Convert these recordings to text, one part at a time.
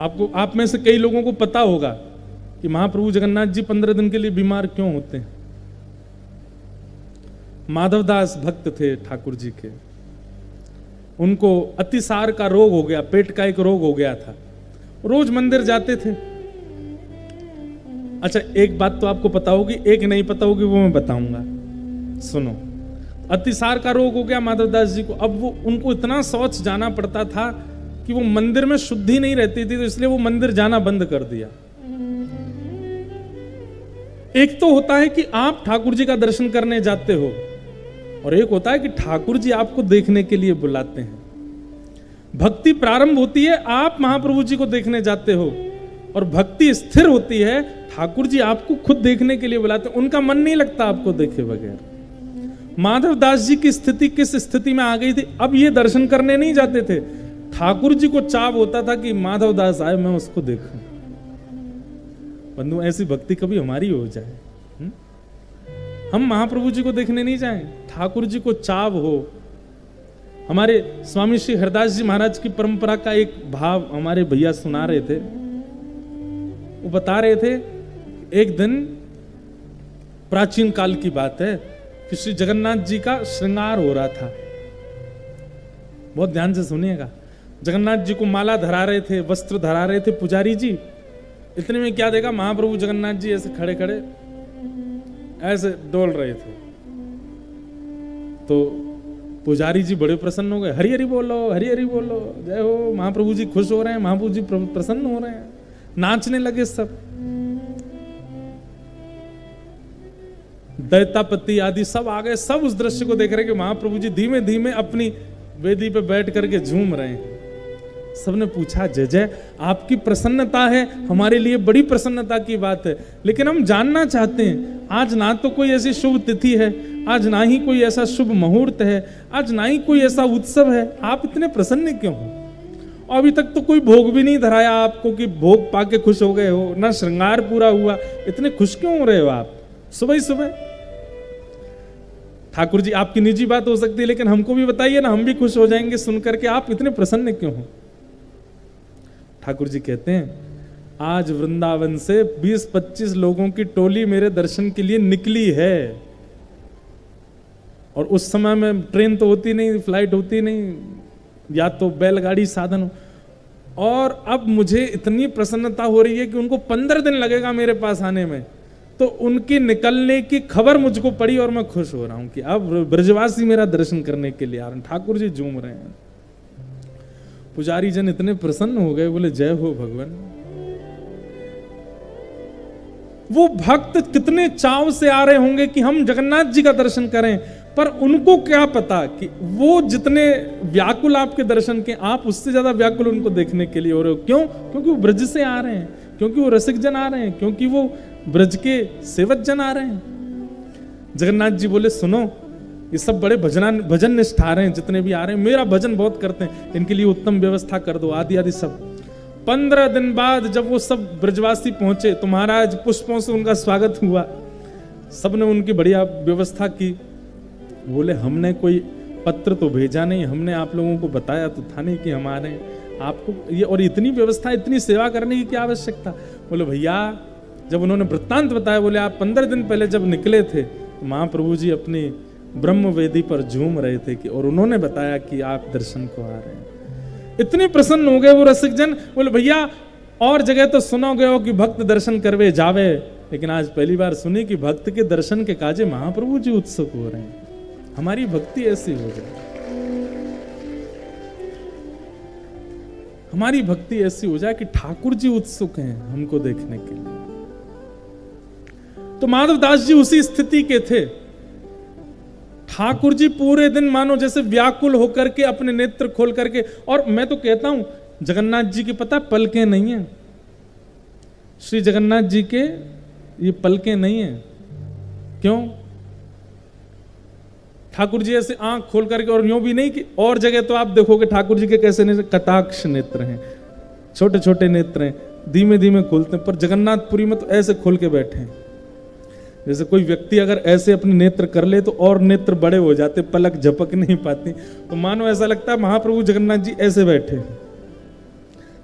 आप में से कई लोगों को पता होगा कि महाप्रभु जगन्नाथ जी 15 दिन के लिए बीमार क्यों होते हैं। माधवदास भक्त थे ठाकुर जी के, उनको अतिसार का रोग हो गया, पेट का एक रोग हो गया था, रोज मंदिर जाते थे। अच्छा, एक बात तो आपको पता होगी, एक नहीं पता होगी, वो मैं बताऊंगा, सुनो। अतिसार का रोग हो गया माधवदास जी को। अब वो उनको इतना शौच जाना पड़ता था कि वो मंदिर में शुद्धि नहीं रहती थी, तो इसलिए वो मंदिर जाना बंद कर दिया। एक तो होता है कि आप ठाकुर जी का दर्शन करने जाते हो, और एक होता है कि ठाकुर जी आपको देखने के लिए बुलाते हैं। भक्ति प्रारंभ होती है, आप महाप्रभु जी को देखने जाते हो, और भक्ति स्थिर होती है, ठाकुर जी आपको खुद देखने के लिए बुलाते हैं। उनका मन नहीं लगता आपको देखे बगैर। माधवदास जी की स्थिति किस स्थिति में आ गई थी? अब ये दर्शन करने नहीं जाते थे, ठाकुर जी को चाव होता था कि माधवदास आए, मैं उसको देखूं। बंधु, ऐसी भक्ति कभी हमारी हो जाए, हम महाप्रभु जी को देखने नहीं जाएं, ठाकुर जी को चाव हो। हमारे स्वामी श्री हरदास जी महाराज की परंपरा का एक भाव हमारे भैया सुना रहे थे। वो बता रहे थे, एक दिन प्राचीन काल की बात है कि श्री जगन्नाथ जी का श्रृंगार हो रहा था। बहुत ध्यान से सुनिएगा। जगन्नाथ जी को माला धरा रहे थे, वस्त्र धरा रहे थे पुजारी जी। इतने में क्या देखा, महाप्रभु जगन्नाथ जी ऐसे खड़े खड़े ऐसे डोल रहे थे। तो पुजारी जी बड़े प्रसन्न हो गए, हरि हरि बोलो, हरि हरि बोलो, जय हो। महाप्रभु जी खुश हो रहे हैं, महाप्रभु जी प्रसन्न हो रहे हैं, नाचने लगे सब। दैतापति आदि सब आ गए, सब उस दृश्य को देख रहे कि महाप्रभु जी धीमे धीमे अपनी वेदी पे बैठ करके झूम रहे हैं। सबने पूछा, जय जय, आपकी प्रसन्नता है, हमारे लिए बड़ी प्रसन्नता की बात है, लेकिन हम जानना चाहते हैं, आज ना तो कोई ऐसी शुभ तिथि है, आज ना ही कोई ऐसा शुभ मुहूर्त है, आज ना ही कोई ऐसा उत्सव है, आप इतने प्रसन्न क्यों हो? और अभी तक तो कोई भोग भी नहीं धराया आपको कि भोग पाके खुश हो गए हो, ना श्रृंगार पूरा हुआ, इतने खुश क्यों हो रहे हो आप सुबह ही सुबह? ठाकुर जी, आपकी निजी बात हो सकती है, लेकिन हमको भी बताइए ना, हम भी खुश हो जाएंगे सुनकर के आप इतने प्रसन्न क्यों हो? ठाकुर जी कहते हैं, आज वृंदावन से 20-25 लोगों की टोली मेरे दर्शन के लिए निकली है, और उस समय में ट्रेन तो होती नहीं, फ्लाइट होती नहीं, या तो बैलगाड़ी साधन हो, और अब मुझे इतनी प्रसन्नता हो रही है कि उनको 15 दिन लगेगा मेरे पास आने में। तो उनके निकलने की खबर मुझको पड़ी और मैं खुश हो रहा हूं कि अब ब्रजवासी मेरा दर्शन करने के लिए आ रहे हैं। ठाकुर जी झूम रहे हैं। पुजारी जन इतने प्रसन्न हो गए, बोले जय हो भगवान। वो भक्त कितने चाव से आ रहे होंगे कि हम जगन्नाथ जी का दर्शन करें, पर उनको क्या पता कि वो जितने व्याकुल आपके दर्शन के, आप उससे ज्यादा व्याकुल उनको देखने के लिए हो रहे हो। क्यों? क्योंकि वो ब्रज से आ रहे हैं, क्योंकि वो रसिक जन आ रहे हैं, क्योंकि वो ब्रज के सेवक जन आ रहे हैं। जगन्नाथ जी बोले, सुनो, ये सब बड़े भजन निष्ठ आ रहे हैं, जितने भी आ रहे हैं, मेरा भजन बहुत करते हैं, इनके लिए उत्तम व्यवस्था कर दो, आदि आदि सब। 15 दिन बाद जब वो सब ब्रजवासी पहुंचे तो महाराज पुष्पों से उनका स्वागत हुआ, सबने उनकी बढ़िया व्यवस्था की। बोले, हमने कोई पत्र तो भेजा नहीं, हमने आप लोगों को बताया तो था नहीं कि हम आ रहे हैं, आपको ये और इतनी व्यवस्था, इतनी सेवा करने की क्या आवश्यकता? बोले, भैया, जब उन्होंने वृत्तांत बताया, बोले आप 15 दिन पहले जब निकले थे तो महाप्रभु जी अपनी ब्रह्म वेदी पर झूम रहे थे कि, और उन्होंने बताया कि आप दर्शन को आ रहे हैं। इतने प्रसन्न हो गए वो रसिक जन। बोले, भैया, और जगह तो सुनोगे हो कि भक्त दर्शन करवे जावे, लेकिन आज पहली बार सुनी कि भक्त के दर्शन के काजे महाप्रभु जी उत्सुक हो रहे हैं। हमारी भक्ति ऐसी हो जाए, हमारी भक्ति ऐसी हो जाए कि ठाकुर जी उत्सुक हैं हमको देखने के लिए। तो माधवदास जी उसी स्थिति के थे। ठाकुर जी पूरे दिन मानो जैसे व्याकुल होकर के अपने नेत्र खोल करके, और मैं तो कहता हूं जगन्नाथ जी की पता पलकें नहीं है, श्री जगन्नाथ जी के ये पलकें नहीं है। क्यों? ठाकुर जी ऐसे आंख खोल करके, और यूं भी नहीं कि और जगह तो आप देखोगे ठाकुर जी के कैसे नेत्र, कटाक्ष नेत्र हैं, छोटे छोटे नेत्र हैं, धीमे धीमे खोलते हैं, पर जगन्नाथपुरी में तो ऐसे खोल के बैठे हैं। जैसे कोई व्यक्ति अगर ऐसे अपने नेत्र कर ले तो और नेत्र बड़े हो जाते, पलक झपक नहीं पाती, तो मानो ऐसा लगता है महाप्रभु जगन्नाथ जी ऐसे बैठे।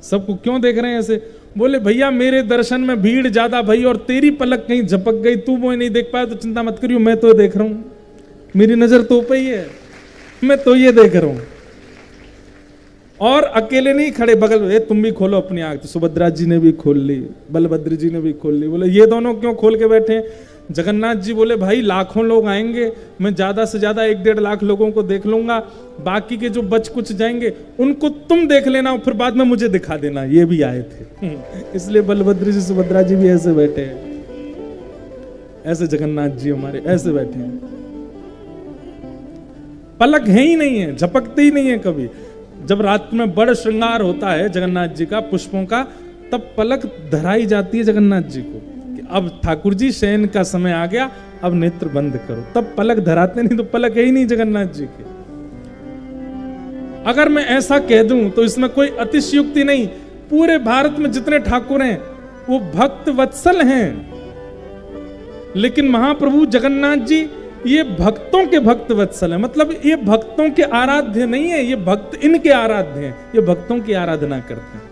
सबको क्यों देख रहे हैं ऐसे? बोले भैया मेरे दर्शन में भीड़ ज्यादा भई और तेरी पलक कहीं झपक गई, तू वो नहीं देख पाया तो चिंता मत करियो, मैं तो देख रहा हूं, मेरी नजर तो पे ही है, मैं तो ये देख रहा हूं। और अकेले नहीं खड़े बगल में, तुम भी खोलो अपनी आंख। तो सुभद्रा जी ने भी खोल ली, बलभद्र जी ने भी खोल ली। बोले ये दोनों क्यों खोल के बैठे? जगन्नाथ जी बोले भाई लाखों लोग आएंगे, मैं ज्यादा से ज्यादा 1-1.5 लाख लोगों को देख लूंगा, बाकी के जो बच कुछ जाएंगे उनको तुम देख लेना और फिर बाद में मुझे दिखा देना। ये भी आए थे इसलिए बलभद्र जी सुभद्रा जी भी ऐसे बैठे हैं, ऐसे जगन्नाथ जी हमारे ऐसे बैठे हैं, पलक है ही नहीं है, झपकते ही नहीं है कभी। जब रात में बड़ा श्रृंगार होता है जगन्नाथ जी का पुष्पों का, तब पलक धराई जाती है जगन्नाथ जी को कि अब ठाकुर जी शयन का समय आ गया, अब नेत्र बंद करो, तब पलक धराते, नहीं तो पलक है ही नहीं जगन्नाथ जी की। अगर मैं ऐसा कह दूं तो इसमें कोई अतिशयोक्ति नहीं। पूरे भारत में जितने ठाकुर हैं वो भक्त वत्सल हैं, लेकिन महाप्रभु जगन्नाथ जी ये भक्तों के भक्त वत्सल है। मतलब ये भक्तों के आराध्य नहीं है, ये भक्त इनके आराध्य हैं, ये भक्तों की आराधना करते हैं।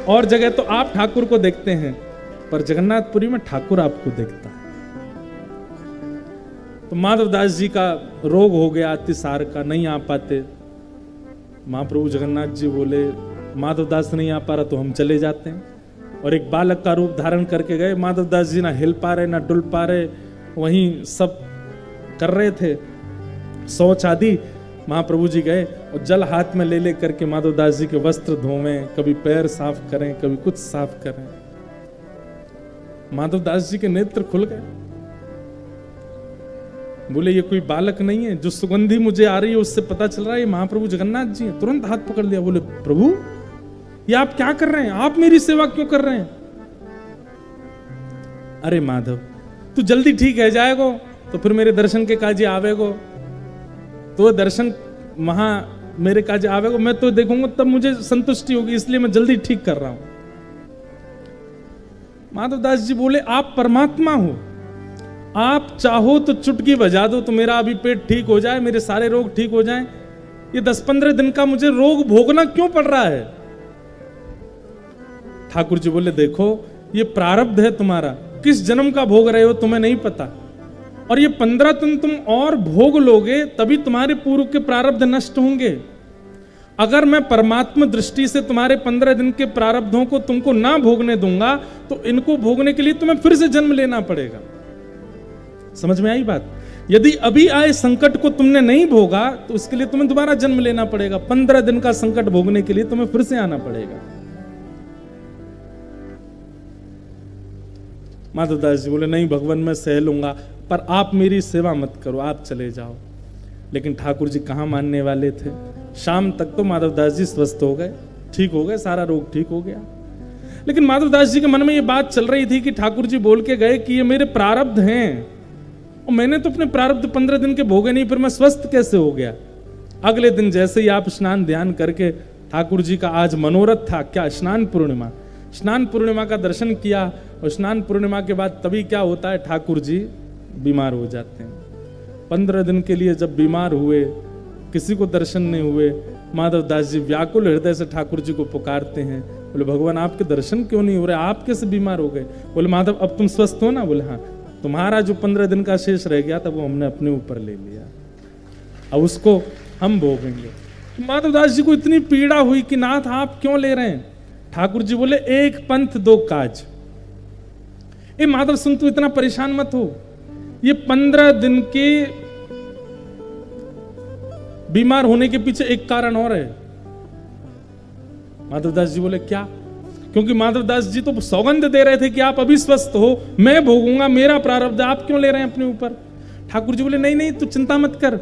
और जगह तो आप ठाकुर को देखते हैं, पर जगन्नाथपुरी में ठाकुर आपको देखता है। तो माधवदास जी का रोग हो गया अतिसार का, नहीं आ पाते। महाप्रभु जगन्नाथ जी बोले माधवदास नहीं आ पा रहा तो हम चले जाते हैं, और एक बालक का रूप धारण करके गए। माधवदास जी ना हिल पा रहे ना डुल पा रहे, वहीं सब कर रहे थे शौच आदि। महाप्रभु जी गए और जल हाथ में ले ले करके माधवदास जी के वस्त्र धोवें, कभी पैर साफ करें, कभी कुछ साफ करें। माधवदास जी के नेत्र खुल गए, बोले ये कोई बालक नहीं है, जो सुगंधी मुझे आ रही है उससे पता चल रहा है ये महाप्रभु जगन्नाथ जी हैं। तुरंत हाथ पकड़ लिया, बोले प्रभु ये आप क्या कर रहे हैं, आप मेरी सेवा क्यों कर रहे हैं? अरे माधव तू जल्दी ठीक है जाएगो तो फिर मेरे दर्शन के काजे आवेगो, तो दर्शन वहां मेरे काजे आवेगो, मैं तो देखूंगा तब मुझे संतुष्टि होगी, इसलिए मैं जल्दी ठीक कर रहा हूं। माधवदास जी बोले आप परमात्मा हो, आप चाहो तो चुटकी बजा दो तो मेरा अभी पेट ठीक हो जाए, मेरे सारे रोग ठीक हो जाएं। ये 10-15 दिन का मुझे रोग भोगना क्यों पड़ रहा है? ठाकुर जी बोले देखो ये प्रारब्ध है तुम्हारा, किस जन्म का भोग रहे हो तुम्हें नहीं पता, और ये 15 दिन तुम और भोग लोगे तभी तुम्हारे पूर्व के प्रारब्ध नष्ट होंगे। अगर मैं परमात्मा दृष्टि से तुम्हारे 15 दिन के प्रारब्धों को तुमको ना भोगने दूंगा तो इनको भोगने के लिए तुम्हें फिर से जन्म लेना पड़ेगा। समझ में आई बात? यदि अभी आए संकट को तुमने नहीं भोगा तो उसके लिए तुम्हें दोबारा जन्म लेना पड़ेगा। 15 दिन का संकट भोगने के लिए तुम्हें फिर से आना पड़ेगा। माधवदास जी बोले नहीं भगवान मैं सह लूंगा, पर आप मेरी सेवा मत करो, आप चले जाओ। लेकिन ठाकुर जी कहां मानने वाले थे। शाम तक तो माधवदास जी स्वस्थ हो गए, ठीक हो गए, सारा रोग ठीक हो गया। लेकिन माधवदास जी के मन में ये बात चल रही थी कि ठाकुर जी बोल के गए कि ये मेरे प्रारब्ध हैं और मैंने तो अपने प्रारब्ध 15 दिन के भोगे नहीं, फिर मैं स्वस्थ कैसे हो गया? अगले दिन जैसे ही आप स्नान ध्यान करके, ठाकुर जी का आज मनोरथ था क्या, स्नान पूर्णिमा, स्नान पूर्णिमा का दर्शन किया, और स्नान पूर्णिमा के बाद तभी क्या होता है, ठाकुर जी बीमार हो जाते हैं। 15 दिन के लिए जब बीमार हुए, किसी को दर्शन नहीं हुए, माधवदास जी व्याकुल हृदय से ठाकुर जी को पुकारते हैं। बोले भगवान आपके दर्शन क्यों नहीं हो रहे, आप कैसे बीमार हो गए? बोले माधव अब तुम स्वस्थ हो ना? बोले हाँ, तुम्हारा जो 15 दिन का शेष रह गया था वो हमने अपने ऊपर ले लिया, अब उसको हम भोगेंगे। माधवदास जी को इतनी पीड़ा हुई कि नाथ आप क्यों ले रहे हैं? ठाकुर जी बोले एक पंथ दो काज। ए माधव सुन, तू इतना परेशान मत हो, ये 15 दिन के बीमार होने के पीछे एक कारण और है। माधवदास जी बोले क्या? क्योंकि माधवदास जी तो सौगंध दे रहे थे कि आप अभी स्वस्थ हो, मैं भोगूंगा, मेरा प्रारब्ध, आप क्यों ले रहे हैं अपने ऊपर? ठाकुर जी बोले नहीं नहीं तू चिंता मत कर,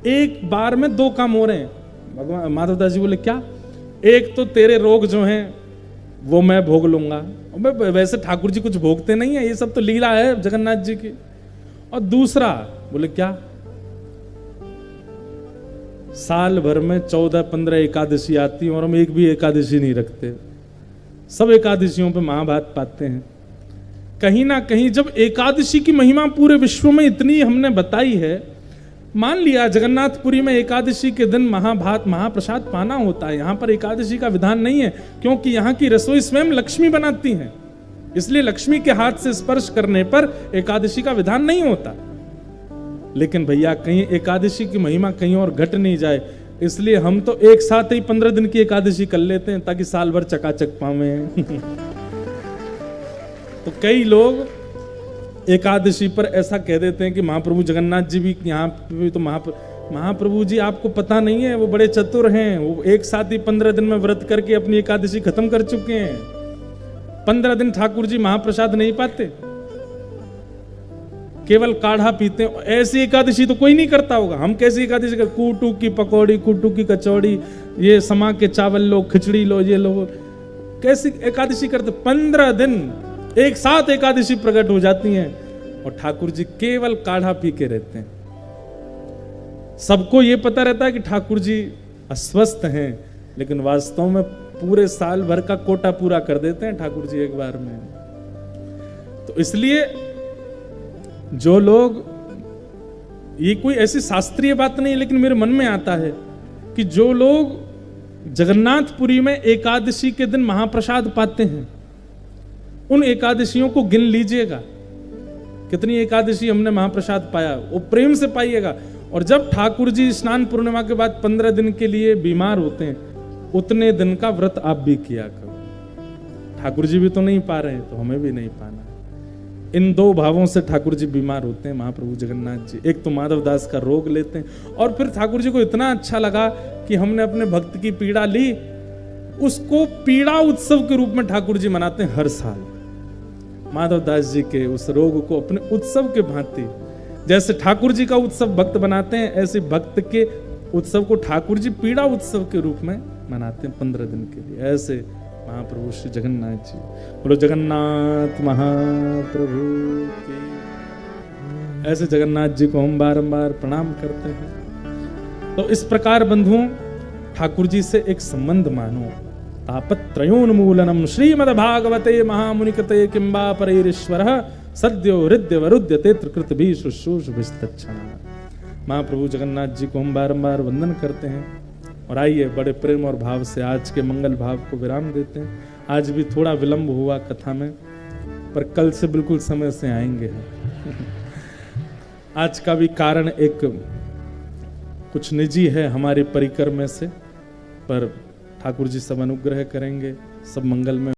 एक बार में 2 काम हो रहे हैं। भगवान माधवदास जी बोले क्या? एक तो तेरे रोग जो हैं वो मैं भोग लूंगा, वैसे ठाकुर जी कुछ भोगते नहीं है, ये सब तो लीला है जगन्नाथ जी की। और दूसरा बोले क्या? साल भर में 14-15 एकादशी आती है और हम एक भी एकादशी नहीं रखते, सब एकादशियों पे महाभारत पाते हैं। कहीं ना कहीं जब एकादशी की महिमा पूरे विश्व में इतनी हमने बताई है, मान लिया जगन्नाथपुरी में एकादशी के दिन महाभात महाप्रसाद पाना होता है, यहां पर एकादशी का विधान नहीं है, क्योंकि यहां की रसोई स्वयं लक्ष्मी बनाती है, इसलिए लक्ष्मी के हाथ से स्पर्श करने पर एकादशी का विधान नहीं होता। लेकिन भैया कहीं एकादशी की महिमा कहीं और घट नहीं जाए, इसलिए हम तो एक साथ ही 15 दिन की एकादशी कर लेते हैं ताकि साल भर चकाचक पावे। तो कई लोग एकादशी पर ऐसा कह देते हैं कि महाप्रभु जगन्नाथ जी भी यहाँ भी तो महाप्रभु जी आपको पता नहीं है, वो बड़े चतुर हैं, वो एक साथ ही 15 दिन में व्रत करके अपनी एकादशी खत्म कर चुके हैं। 15 दिन ठाकुर जी महाप्रसाद नहीं पाते, केवल काढ़ा पीते हैं। ऐसी एकादशी तो कोई नहीं करता होगा। हम कैसी एकादशी कर, कूटू की पकौड़ी, कूटू की कचौड़ी, ये समा के चावल लो, खिचड़ी लो, ये लो, कैसी एकादशी करते? 15 दिन एक साथ एकादशी प्रकट हो जाती हैं और ठाकुर जी केवल काढ़ा पी के रहते हैं। सबको यह पता रहता है कि ठाकुर जी अस्वस्थ हैं, लेकिन वास्तव में पूरे साल भर का कोटा पूरा कर देते हैं ठाकुर जी एक बार में। तो इसलिए जो लोग, ये कोई ऐसी शास्त्रीय बात नहीं, लेकिन मेरे मन में आता है कि जो लोग जगन्नाथपुरी में एकादशी के दिन महाप्रसाद पाते हैं, उन एकादशियों को गिन लीजिएगा कितनी एकादशी हमने महाप्रसाद पाया, वो प्रेम से पाइएगा। और जब ठाकुर जी स्नान पूर्णिमा के बाद 15 दिन के लिए बीमार होते हैं, उतने दिन का व्रत आप भी किया करो। ठाकुर जी भी तो नहीं पा रहे, तो हमें भी नहीं पाना। इन दो भावों से ठाकुर जी बीमार होते हैं महाप्रभु जगन्नाथ जी। एक तो माधव दास का रोग लेते हैं, और फिर ठाकुर जी को इतना अच्छा लगा कि हमने अपने भक्त की पीड़ा ली, उसको पीड़ा उत्सव के रूप में ठाकुर जी मनाते हैं हर साल। माधव दास जी के उस रोग को अपने उत्सव के भांति, जैसे ठाकुर जी का उत्सव भक्त बनाते हैं, ऐसे भक्त के उत्सव को ठाकुर जी पीड़ा उत्सव के रूप में मनाते हैं 15 दिन के लिए। ऐसे महाप्रभु श्री जगन्नाथ जी, बोलो जगन्नाथ महाप्रभु की। ऐसे जगन्नाथ जी को हम बारंबार प्रणाम करते हैं। तो इस प्रकार बंधुओं, ठाकुर जी से एक संबंध मानो। तापत्रयोन्मूलनम श्रीमद्भागवते महामुनिकृते किंबा परैरीश्वरः सद्यो हृदय वरुद्य तेत्र कृत भी शुश्रूष विस्तच्छना। महाप्रभु जगन्नाथ जी को हम बारंबार वंदन करते हैं। और आइए बड़े प्रेम और भाव से आज के मंगल भाव को विराम देते हैं। आज भी थोड़ा विलंब हुआ कथा में, पर कल से बिल्कुल समय से आएंगे हम। आज का भी कारण एक कुछ निजी है हमारे परिकर में से, पर ठाकुर जी सब अनुग्रह करेंगे, सब मंगल में